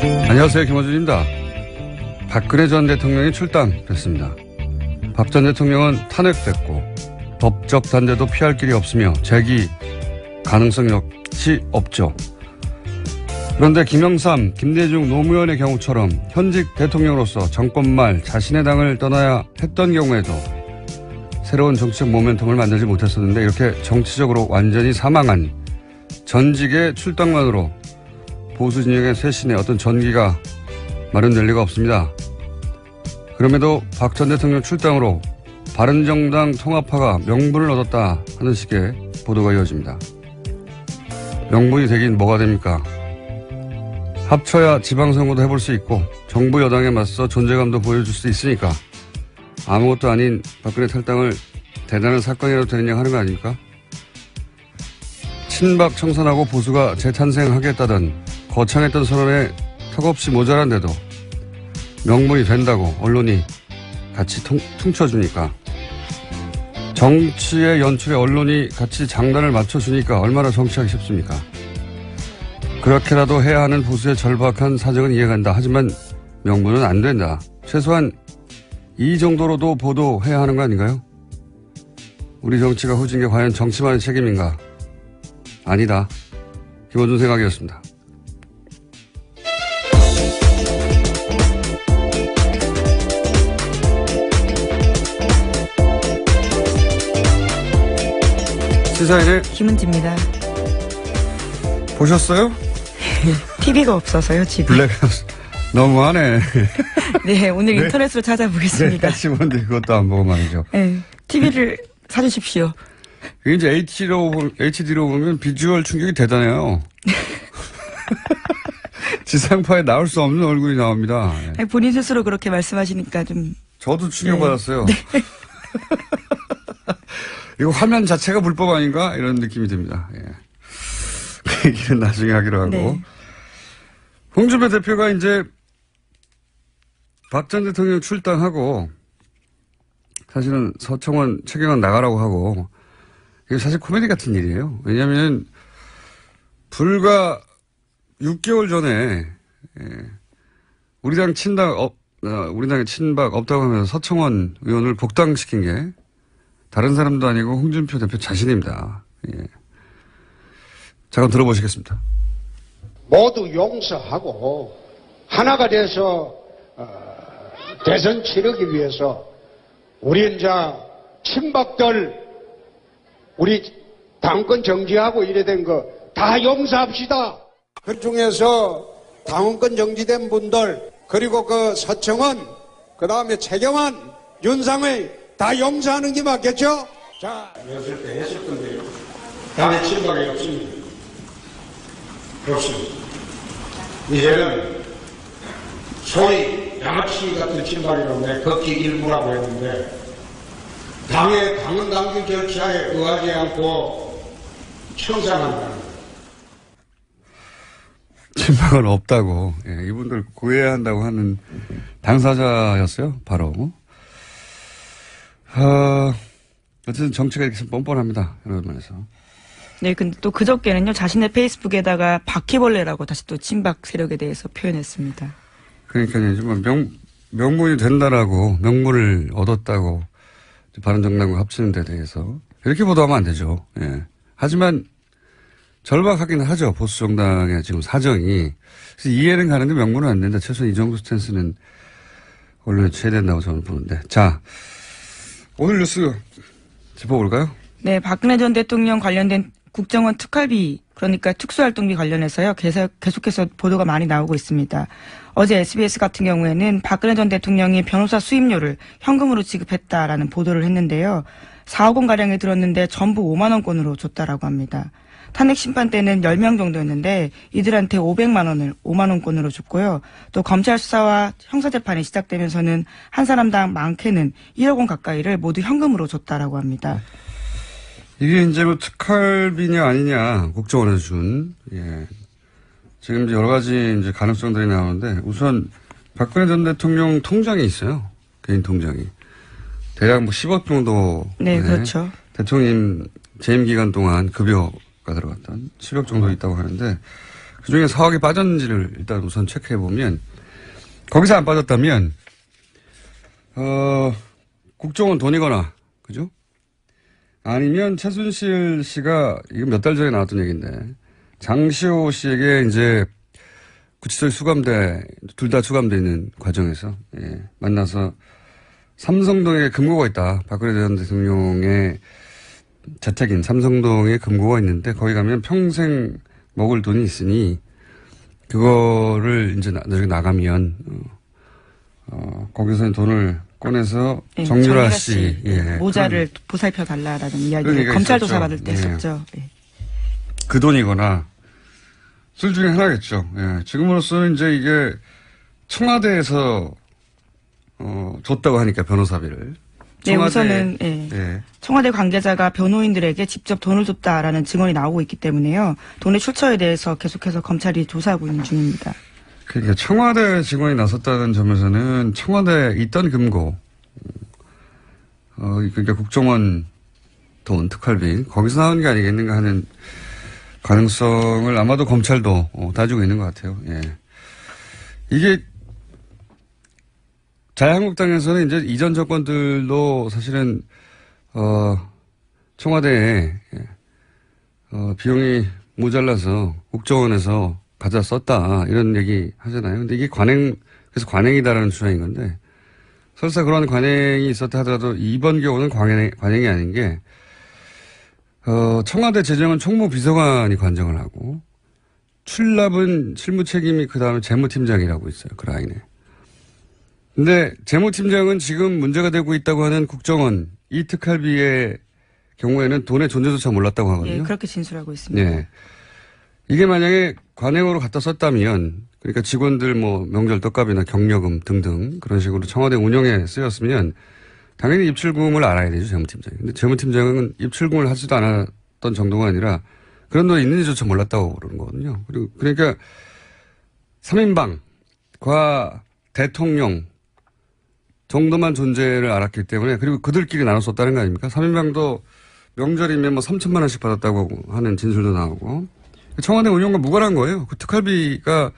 안녕하세요. 김어준입니다. 박근혜 전 대통령이 출당됐습니다. 박 전 대통령은 탄핵됐고 법적 단죄도 피할 길이 없으며 재기 가능성 역시 없죠. 그런데 김영삼, 김대중 노무현의 경우처럼 현직 대통령으로서 정권 말 자신의 당을 떠나야 했던 경우에도 새로운 정치적 모멘텀을 만들지 못했었는데 이렇게 정치적으로 완전히 사망한 전직의 출당만으로 보수 진영의 쇄신에 어떤 전기가 마련될 리가 없습니다. 그럼에도 박 전 대통령 출당으로 바른정당 통합파가 명분을 얻었다 하는 식의 보도가 이어집니다. 명분이 되긴 뭐가 됩니까? 합쳐야 지방선거도 해볼 수 있고 정부 여당에 맞서 존재감도 보여줄 수 있으니까 아무것도 아닌 박근혜 탈당을 대단한 사건이라도 되느냐 하는 거 아닙니까? 친박 청산하고 보수가 재탄생하겠다던 거창했던 선언에 턱없이 모자란데도 명분이 된다고 언론이 같이 퉁쳐주니까, 정치의 연출에 언론이 같이 장단을 맞춰주니까 얼마나 정치하기 쉽습니까? 그렇게라도 해야 하는 보수의 절박한 사정은 이해간다. 하지만 명분은 안 된다. 최소한 이 정도로도 보도해야 하는 거 아닌가요? 우리 정치가 후진 게 과연 정치만의 책임인가? 아니다. 김어준 생각이었습니다. 시사인의 김은지입니다. 보셨어요? TV가 없어서요, 집에. 블랙하우스. 너무하네. 네, 오늘 인터넷으로 찾아보겠습니다. 네, 같이 보는데 그것도 안 보고 말이죠. 네, TV를 사주십시오. 이게 이제 HD로 보면 비주얼 충격이 대단해요. 지상파에 나올 수 없는 얼굴이 나옵니다. 네. 본인 스스로 그렇게 말씀하시니까 좀. 저도 충격받았어요. 네. 이거 화면 자체가 불법 아닌가? 이런 느낌이 듭니다. 예. 그 얘기는 나중에 하기로 하고. 네. 홍준표 대표가 이제 박 전 대통령 출당하고 사실은 서청원, 최경환 나가라고 하고, 이게 사실 코미디 같은 일이에요. 왜냐하면 불과 6개월 전에 우리 당의 친박 없다고 하면서 서청원 의원을 복당시킨 게 다른 사람도 아니고 홍준표 대표 자신입니다. 예. 잠깐 들어보시겠습니다. 모두 용서하고 하나가 돼서 대선 치르기 위해서 우리 이제 친박들 우리 당권 정지하고 이래 된 거 다 용서합시다. 그 중에서 당원권 정지된 분들 그리고 그 서청원 그다음에 최경환 윤상의 다 용서하는 게 맞겠죠? 자, 했을 때 했을 건데요. 당의 친박이 없습니다. 없습니다. 이제는 소위 양아치 같은 친박이라고 걷기 일부라고 했는데 당은 당규 절차에 의하지 않고 청산한다. 친박은 없다고. 예, 이분들 구해야 한다고 하는 당사자였어요. 바로. 어쨌든 정치가 이렇게 뻔뻔합니다. 이런 면에서. 네, 근데 또 그저께는요, 자신의 페이스북에다가 바퀴벌레라고 다시 또 친박 세력에 대해서 표현했습니다. 그러니까요. 명분이 된다라고, 명분을 얻었다고, 바른정당과 합치는 데 대해서. 이렇게 보도하면 안 되죠. 예. 하지만, 절박하긴 하죠. 보수정당의 지금 사정이. 그래서 이해는 가는데 명분은 안 된다. 최소한 이 정도 스탠스는 언론에 취해야 된다고 저는 보는데. 자, 오늘 뉴스 짚어볼까요? 네, 박근혜 전 대통령 관련된 국정원 특활비, 그러니까 특수활동비 관련해서요, 계속해서 보도가 많이 나오고 있습니다. 어제 SBS 같은 경우에는 박근혜 전 대통령이 변호사 수임료를 현금으로 지급했다라는 보도를 했는데요. 4억 원가량이 들었는데 전부 5만 원권으로 줬다라고 합니다. 탄핵 심판 때는 10명 정도였는데 이들한테 500만 원을 5만 원권으로 줬고요. 또 검찰 수사와 형사재판이 시작되면서는 한 사람당 많게는 1억 원 가까이를 모두 현금으로 줬다라고 합니다. 이게 이제 뭐 특활비냐 아니냐 국정원에서 준, 예. 지금 이제 여러 가지 이제 가능성들이 나오는데 우선 박근혜 전 대통령 통장이 있어요. 개인 통장이. 대략 뭐 10억 정도. 네, 그렇죠. 대통령 재임 기간 동안 급여가 들어갔던 10억 정도 있다고 하는데 그중에 사억이 빠졌는지를 일단 우선 체크해보면 거기서 안 빠졌다면 국정원 돈이거나 그죠? 아니면 최순실 씨가 이거 몇 달 전에 나왔던 얘기인데 장시호 씨에게 이제 구치소에 둘 다 수감돼 있는 과정에서 만나서 삼성동에 금고가 있다. 박근혜 전 대통령의 자택인 삼성동에 금고가 있는데 거기 가면 평생 먹을 돈이 있으니 그거를 이제 나중에 나가면 거기서 돈을 꺼내서 정유라 씨 모자를 보살펴 달라라는 이야기를 검찰 조사 받을 때 했었죠. 그 돈이거나 둘 중에 하나겠죠. 지금으로서는 이제 이게 청와대에서 줬다고 하니까 변호사비를. 네, 우선은 청와대 관계자가 변호인들에게 직접 돈을 줬다라는 증언이 나오고 있기 때문에요. 돈의 출처에 대해서 계속해서 검찰이 조사하고 있는 중입니다. 그러니까 청와대 직원이 나섰다는 점에서는 청와대에 있던 금고, 그러니까 국정원 돈, 특활비, 거기서 나온 게 아니겠는가 하는 가능성을 아마도 검찰도 따지고 있는 것 같아요. 이게 자유한국당에서는 이제 이전 정권들도 사실은 청와대에 비용이 모자라서 국정원에서 가져 썼다 이런 얘기 하잖아요. 근데 이게 그래서 관행이다라는 주장인 건데 설사 그런 관행이 있었다 하더라도 이번 경우는 관행이 아닌 게 청와대 재정은 총무비서관이 관정을 하고 출납은 실무 책임이 그 다음에 재무팀장이라고 있어요. 그 라인에. 근데 재무팀장은 지금 문제가 되고 있다고 하는 국정원 이 특활비의 경우에는 돈의 존재조차 몰랐다고 하거든요. 그렇게 진술하고 있습니다. 이게 만약에 관행으로 갖다 썼다면 그러니까 직원들 뭐 명절 떡값이나 경력금 등등 그런 식으로 청와대 운영에 쓰였으면 당연히 입출금을 알아야 되죠. 재무팀장이. 근데 재무팀장은 입출금을 하지도 않았던 정도가 아니라 그런 돈이 있는지조차 몰랐다고 그러는 거거든요. 그리고 그러니까 3인방과 대통령 정도만 존재를 알았기 때문에 그리고 그들끼리 나눠 썼다는 거 아닙니까? 3인방도 명절이면 뭐 3천만 원씩 받았다고 하는 진술도 나오고 청와대 운영과 무관한 거예요. 그 특활비가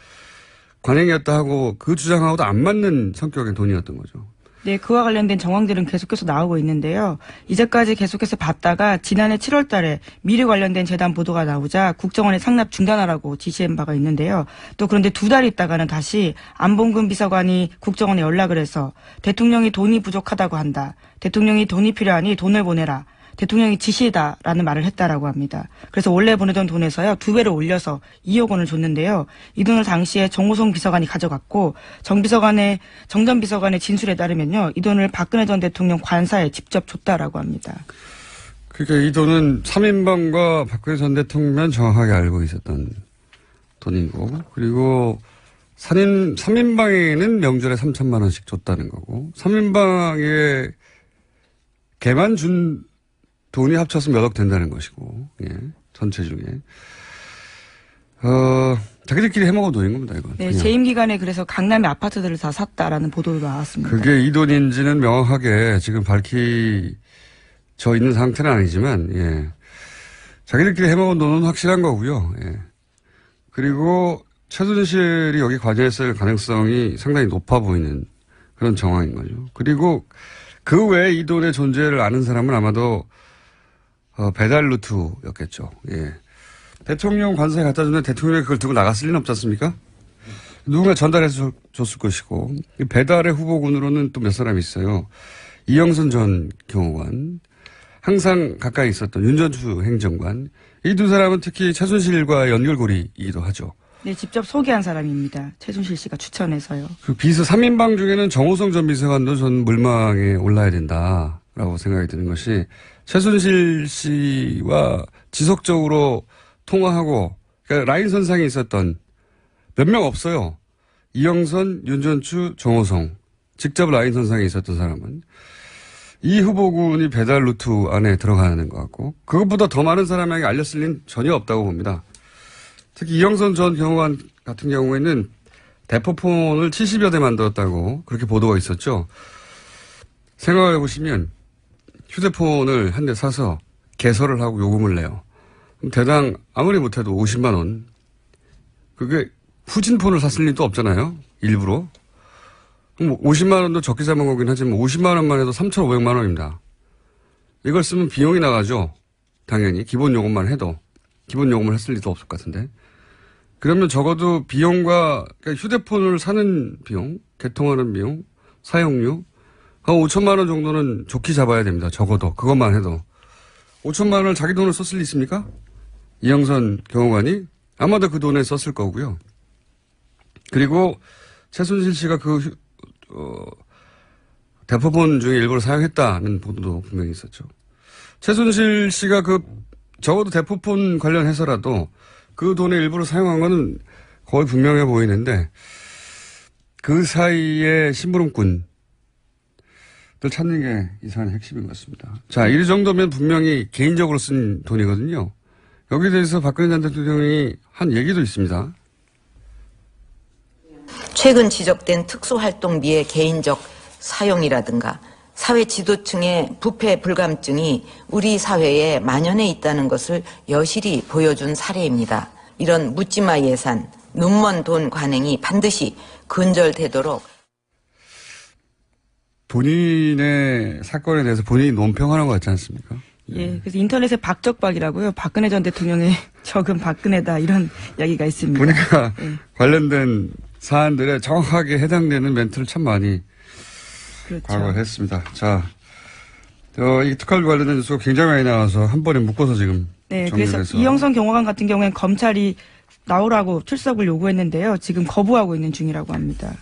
관행이었다 하고 그 주장하고도 안 맞는 성격의 돈이었던 거죠. 네, 그와 관련된 정황들은 계속해서 나오고 있는데요. 이제까지 계속해서 봤다가 지난해 7월 달에 미르 관련된 재단 보도가 나오자 국정원에 상납 중단하라고 지시한 바가 있는데요. 또 그런데 2달 있다가는 다시 안봉근 비서관이 국정원에 연락을 해서 대통령이 돈이 부족하다고 한다. 대통령이 돈이 필요하니 돈을 보내라. 대통령이 지시다라는 말을 했다라고 합니다. 그래서 원래 보내던 돈에서요 2배를 올려서 2억 원을 줬는데요. 이 돈을 당시에 정호성 비서관이 가져갔고 정 전 비서관의 진술에 따르면요 이 돈을 박근혜 전 대통령 관사에 직접 줬다라고 합니다. 그러니까 이 돈은 3인방과 박근혜 전 대통령만 정확하게 알고 있었던 돈이고 그리고 3인방에는 명절에 3천만 원씩 줬다는 거고 3인방에 걔만 준 돈이 합쳐서 몇 억 된다는 것이고, 전체 중에. 자기들끼리 해먹은 돈인 겁니다, 이건. 네, 재임 기간에 그래서 강남의 아파트들을 다 샀다라는 보도도 나왔습니다. 그게 이 돈인지는 명확하게 지금 밝혀져 있는 상태는 아니지만, 자기들끼리 해먹은 돈은 확실한 거고요, 그리고 최순실이 여기 관여했을 가능성이 상당히 높아 보이는 그런 정황인 거죠. 그리고 그 외에 이 돈의 존재를 아는 사람은 아마도 배달 루트였겠죠. 대통령 관사에 갖다 줬는데 대통령이 그걸 들고 나갔을 리는 없지 않습니까? 누군가 전달해서 줬을 것이고 배달의 후보군으로는 또 몇 사람이 있어요. 이영선 전 경호관, 항상 가까이 있었던 윤전추 행정관. 이 두 사람은 특히 최순실과 연결고리이기도 하죠. 네, 직접 소개한 사람입니다. 최순실 씨가 추천해서요. 그 비서 3인방 중에는 정호성 전 비서관도 전 물망에 올라야 된다라고 생각이 드는 것이 최순실 씨와 지속적으로 통화하고 그러니까 라인 선상에 있었던 몇 명 없어요. 이영선, 윤전추, 정호성 직접 라인 선상에 있었던 사람은 이 후보군이 배달 루트 안에 들어가는 것 같고 그것보다 더 많은 사람에게 알렸을 리는 전혀 없다고 봅니다. 특히 이영선 전 경호관 같은 경우에는 대포폰을 70여 대 만들었다고 그렇게 보도가 있었죠. 생각해 보시면 휴대폰을 한 대 사서 개설을 하고 요금을 내요. 그럼 대당 아무리 못해도 50만 원. 그게 후진폰을 샀을 리도 없잖아요. 일부러. 50만 원도 적게 잡은 거긴 하지만 50만 원만 해도 3,500만 원입니다. 이걸 쓰면 비용이 나가죠. 당연히. 기본 요금만 해도. 기본 요금을 했을 리도 없을 것 같은데. 그러면 적어도 비용과 그러니까 휴대폰을 사는 비용, 개통하는 비용, 사용료 한 5천만 원 정도는 좋게 잡아야 됩니다. 적어도. 그것만 해도. 5천만 원을 자기 돈을 썼을 리 있습니까? 이영선 경호관이? 아마도 그 돈에 썼을 거고요. 그리고 최순실 씨가 대포폰 중에 일부러 사용했다는 보도도 분명히 있었죠. 최순실 씨가 적어도 대포폰 관련해서라도 그 돈에 일부러 사용한 거는 거의 분명해 보이는데 그 사이에 심부름꾼들 찾는 게 이 사안의 핵심인 것 같습니다. 자, 이 정도면 분명히 개인적으로 쓴 돈이거든요. 여기에 대해서 박근혜 전 대통령이 한 얘기도 있습니다. 최근 지적된 특수활동비의 개인적 사용이라든가 사회 지도층의 부패 불감증이 우리 사회에 만연해 있다는 것을 여실히 보여준 사례입니다. 이런 묻지마 예산, 눈먼 돈 관행이 반드시 근절되도록 본인의 사건에 대해서 본인이 논평하는 것 같지 않습니까? 예, 그래서 인터넷에 박적박이라고요. 박근혜 전 대통령의 적은 박근혜다 이런 이야기가 있습니다. 보니까 관련된 사안들에 정확하게 해당되는 멘트를 참 많이 그렇죠. 과거했습니다. 자, 이 특활비 관련된 뉴스가 굉장히 많이 나와서 한 번에 묶어서 지금 네, 정리해서. 그래서 이영선 경호관 같은 경우에는 검찰이 나오라고 출석을 요구했는데요. 지금 거부하고 있는 중이라고 합니다.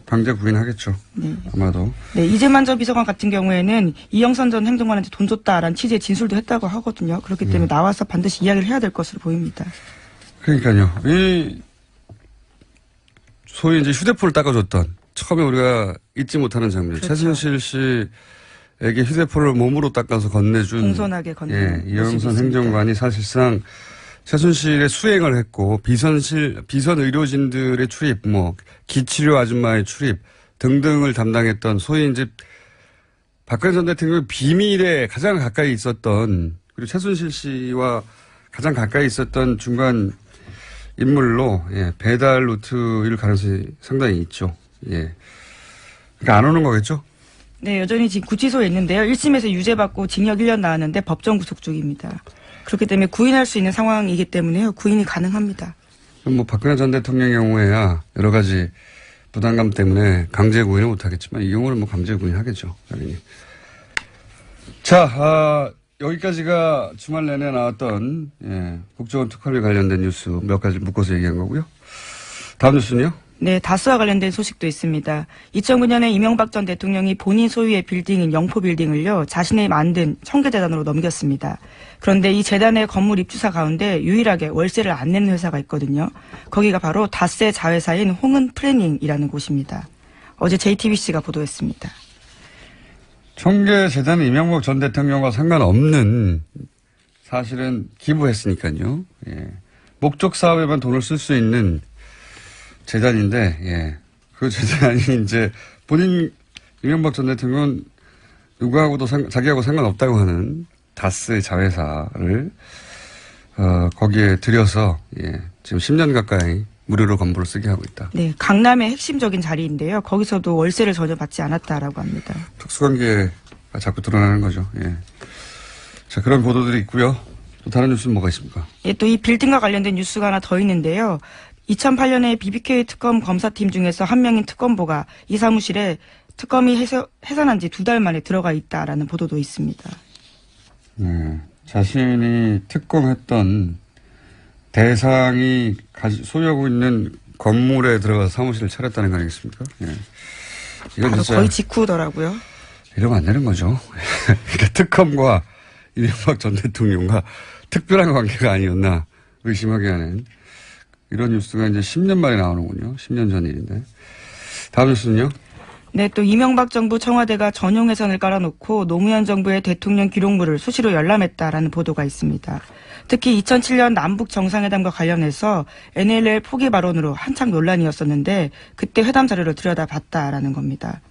강제 구인하겠죠. 네. 아마도. 네, 이재만 전 비서관 같은 경우에는 이영선 전 행정관한테 돈 줬다라는 취지의 진술도 했다고 하거든요. 그렇기 때문에 나와서 반드시 이야기를 해야 될 것으로 보입니다. 그러니까요. 소위 이제 휴대폰을 닦아줬던 처음에 우리가 잊지 못하는 장면. 그렇죠. 최순실 씨에게 휴대폰을 몸으로 닦아서 건네준. 공손하게 건네준. 예, 이영선 행정관이 사실상 최순실의 수행을 했고 비선 의료진들의 출입, 기치료 아줌마의 출입 등등을 담당했던 소위 이제 박근혜 전 대통령의 비밀에 가장 가까이 있었던 그리고 최순실 씨와 가장 가까이 있었던 중간 인물로 배달 루트일 가능성이 상당히 있죠. 예, 그러니까 안 오는 거겠죠? 네, 여전히 지금 구치소에 있는데요. 1심에서 유죄받고 징역 1년 나왔는데 법정 구속 중입니다. 그렇기 때문에 구인할 수 있는 상황이기 때문에요. 구인이 가능합니다. 그럼 박근혜 전 대통령의 경우에야 여러 가지 부담감 때문에 강제 구인을 못하겠지만 이 경우는 강제 구인하겠죠. 당연히. 자, 여기까지가 주말 내내 나왔던 국정원 특활비 관련된 뉴스 몇 가지 묶어서 얘기한 거고요. 다음 뉴스는요? 네, 다스와 관련된 소식도 있습니다. 2009년에 이명박 전 대통령이 본인 소유의 빌딩인 영포 빌딩을요, 자신이 만든 청계재단으로 넘겼습니다. 그런데 이 재단의 건물 입주사 가운데 유일하게 월세를 안 내는 회사가 있거든요. 거기가 바로 다스의 자회사인 홍은 플래닝이라는 곳입니다. 어제 JTBC가 보도했습니다. 청계재단은 이명박 전 대통령과 상관없는 사실은 기부했으니까요. 목적 사업에만 돈을 쓸 수 있는 재단인데, 그 재단이 이제 본인 이명박 전 대통령은 누구하고도 자기하고 상관없다고 하는 다스의 자회사를 거기에 들여서 지금 10년 가까이 무료로 건물을 쓰게 하고 있다. 네, 강남의 핵심적인 자리인데요. 거기서도 월세를 전혀 받지 않았다라고 합니다. 특수관계가 자꾸 드러나는 거죠. 자, 그런 보도들이 있고요. 또 다른 뉴스는 뭐가 있습니까? 예, 또 이 빌딩과 관련된 뉴스가 하나 더 있는데요. 2008년에 BBK 특검 검사팀 중에서 한 명인 특검보가 이 사무실에 특검이 해산한 지 2달 만에 들어가 있다라는 보도도 있습니다. 자신이 특검했던 대상이 소유하고 있는 건물에 들어가서 사무실을 차렸다는 거 아니겠습니까? 이건 바로 진짜 거의 직후더라고요. 이러면 안 되는 거죠. 그러니까 특검과 이명박 전 대통령과 특별한 관계가 아니었나 의심하게 하는 이런 뉴스가 이제 10년 만에 나오는군요. 10년 전 일인데. 다음 뉴스는요? 네, 또 이명박 정부 청와대가 전용 회선을 깔아놓고 노무현 정부의 대통령 기록물을 수시로 열람했다라는 보도가 있습니다. 특히 2007년 남북 정상회담과 관련해서 NLL 포기 발언으로 한창 논란이었었는데 그때 회담 자료를 들여다봤다라는 겁니다.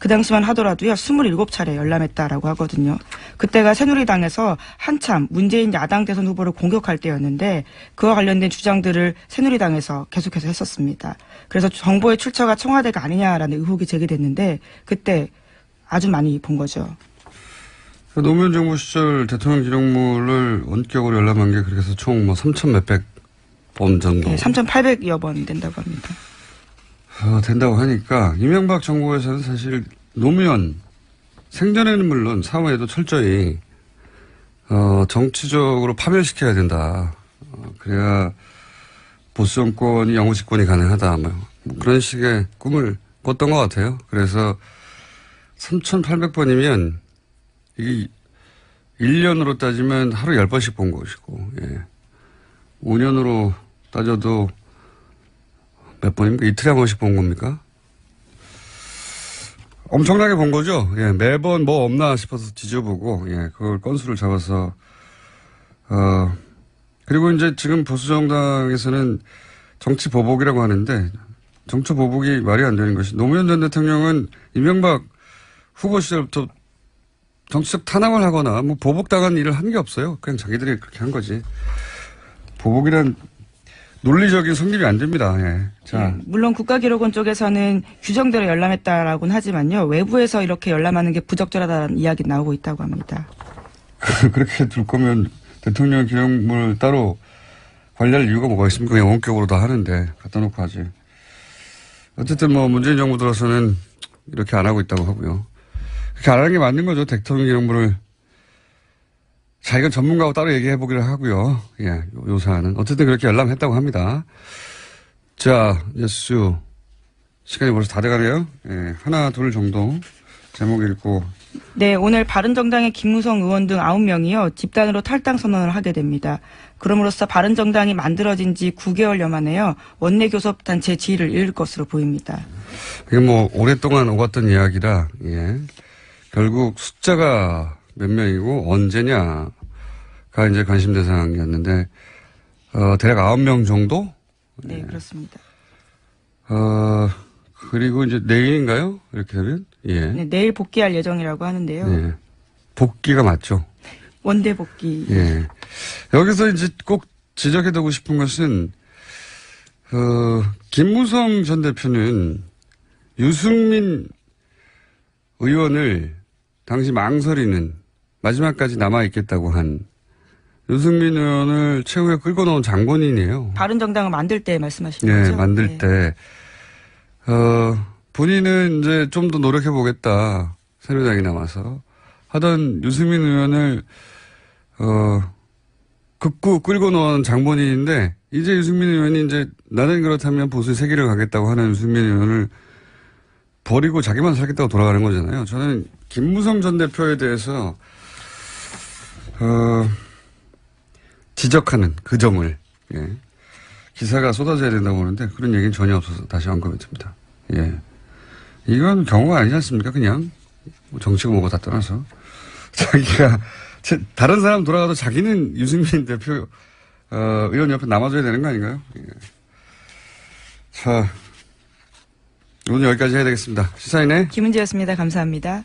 그 당시만 하더라도요 27차례 열람했다라고 하거든요. 그때가 새누리당에서 한참 문재인 야당 대선 후보를 공격할 때였는데 그와 관련된 주장들을 새누리당에서 계속해서 했었습니다. 그래서 정보의 출처가 청와대가 아니냐라는 의혹이 제기됐는데 그때 아주 많이 본 거죠. 노무현 정부 시절 대통령 기록물을 원격으로 열람한 게 그렇게 해서 총 3,000 몇백 번 정도. 네, 3,800여 번 된다고 합니다. 된다고 하니까 이명박 정부에서는 사실 노무현 생전에는 물론 사후에도 철저히 정치적으로 파멸시켜야 된다. 그래야 보수 정권이 영구 집권이 가능하다. 뭐 그런 식의 꿈을 꿨던 것 같아요. 그래서 3,800번이면 이게 1년으로 따지면 하루 10번씩 본 것이고, 예. 5년으로 따져도 몇 번입니까? 이틀에 한 번씩 본 겁니까? 엄청나게 본 거죠. 예, 매번 뭐 없나 싶어서 뒤져보고, 예, 그걸 건수를 잡아서, 그리고 이제 지금 보수정당에서는 정치 보복이라고 하는데, 정치 보복이 말이 안 되는 것이, 노무현 전 대통령은 이명박 후보 시절부터 정치적 탄압을 하거나 뭐 보복당한 일을 한 게 없어요. 그냥 자기들이 그렇게 한 거지. 보복이란 논리적인 성립이 안 됩니다. 예. 자. 물론 국가기록원 쪽에서는 규정대로 열람했다라고는 하지만요. 외부에서 이렇게 열람하는 게 부적절하다는 이야기 나오고 있다고 합니다. 그렇게 둘 거면 대통령 기록물 따로 관리할 이유가 뭐가 있습니까? 그냥 원격으로 다 하는데 갖다 놓고 하지. 어쨌든 뭐 문재인 정부 들어서는 이렇게 안 하고 있다고 하고요. 그렇게 안 하는 게 맞는 거죠. 대통령 기록물을. 자, 이건 전문가하고 따로 얘기해 보기로 하고요. 예, 요 사안은. 어쨌든 그렇게 열람했다고 합니다. 자, 뉴스. 시간이 벌써 다 돼가네요. 예, 하나, 둘 정도 제목 읽고. 네, 오늘 바른정당의 김무성 의원 등 9명이요. 집단으로 탈당 선언을 하게 됩니다. 그럼으로써 바른정당이 만들어진 지 9개월여 만에요. 원내교섭단체 지위를 잃을 것으로 보입니다. 이게 뭐 오랫동안 오갔던 이야기라, 예. 결국 숫자가 몇 명이고 언제냐가 이제 관심 대상이었는데, 대략 9명 정도? 네, 그렇습니다. 그리고 이제 내일인가요? 이렇게 되면? 예. 네, 내일 복귀할 예정이라고 하는데요. 예. 복귀가 맞죠? 원대 복귀. 예. 여기서 이제 꼭 지적해두고 싶은 것은, 김무성 전 대표는 유승민 의원을 당시 망설이는 마지막까지 남아있겠다고 한 유승민 의원을 최후에 끌고 나온 장본인이에요. 바른정당을 만들 때 말씀하시는 네, 거죠? 만들 네. 때. 본인은 이제 좀 더 노력해보겠다. 새누리당이 남아서. 하던 유승민 의원을, 극구 끌고 나온 장본인인데, 이제 유승민 의원이 이제 나는 그렇다면 보수의 세계를 가겠다고 하는 유승민 의원을 버리고 자기만 살겠다고 돌아가는 거잖아요. 저는 김무성 전 대표에 대해서 지적하는 그 점을 예. 기사가 쏟아져야 된다고 보는데 그런 얘기는 전혀 없어서 다시 언급해 듭니다. 예. 이건 경우가 아니지 않습니까? 그냥 정치가 뭐고 다 떠나서 자기가 다른 사람 돌아가도 자기는 유승민 대표 의원 옆에 남아줘야 되는 거 아닌가요? 예. 자. 오늘 여기까지 해야 되겠습니다. 시사인의 김은지였습니다. 감사합니다.